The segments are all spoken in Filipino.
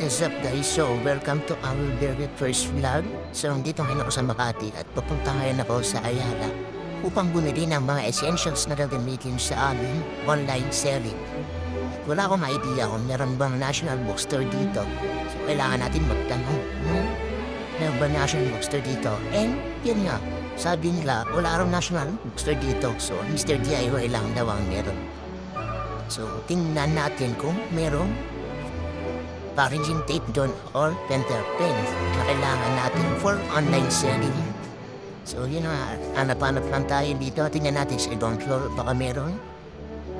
What's up guys? So, welcome to our very first vlog. So, dito ngayon ako sa Makati at pupunta ngayon ako sa Ayala upang bumili ng mga essentials na gagamitin sa aming online selling. Wala akong idea kung meron bang national bookstore dito. So, kailangan natin magtanong. Meron ba national bookstore dito? And, yun nga, sabi nila, wala raw national bookstore dito. So, Mr. DIY lang daw ang meron. So, tingnan natin kung meron packaging tape doon or printer pen na kailangan natin for online selling. So yun nga, hanap-hanap lang tayo dito. Tingnan natin sa ibang floor, baka meron.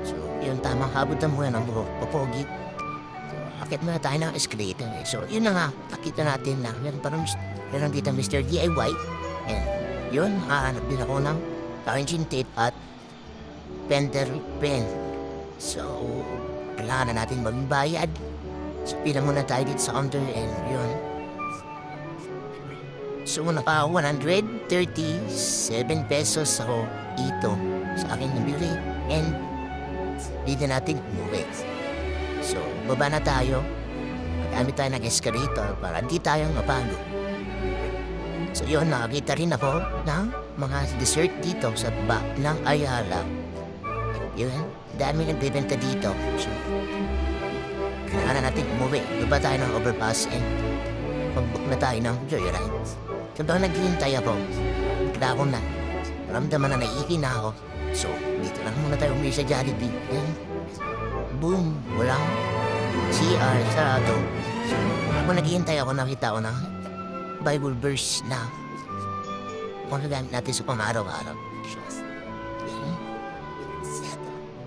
So yun, tamang habutan mo yan ang popogi. So akit muna tayo ng escalator. So yun na nga, nakita natin na meron dito Mr. DIY. And yun, hahanap din ako ng packaging tape at printer pen. So kailangan na natin magbayad. So, pila muna tayo dito sa counter and yun. So, naka 137 pesos ako dito sa aking nabili. And, dito natin umuwi. So, baba na tayo. Magamit tayo ng escalator para di tayo mapagod. So, yun, nakakita rin ako ng mga dessert dito sa baba ng Ayala. Yun, dami nagbibenta dito. So, kailangan natin umuwi. Baba tayo ng overpass and mag-book na tayo ng joyride. So bang naghihintay ako, bigla ako na ramdaman na naiiki na ako. So dito lang muna tayo umuwi sa Jollibee. And boom, walang CR sarado. So habang naghihintay ako, nakita ko na Bible verse na magagamit natin sa pang-araw-araw.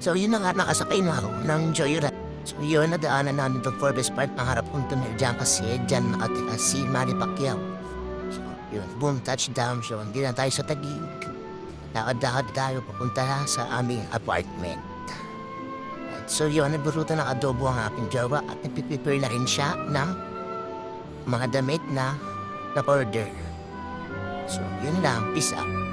So yun na nga, nakasakay na ako ng joyride. So yun, nadaanan namin ito Forbes Park, pangarap kong tumil dyan kasi dyan nakatira si Manny Pacquiao. So yun, boom, touchdown. So hindi na tayo sa Taguig. Lakad-lakad tayo papunta sa aming apartment. At so yun, nagburutan ng adobo ang aking jowa at nagpiprepare na rin siya ng mga damit na order. So yun lang, peace out.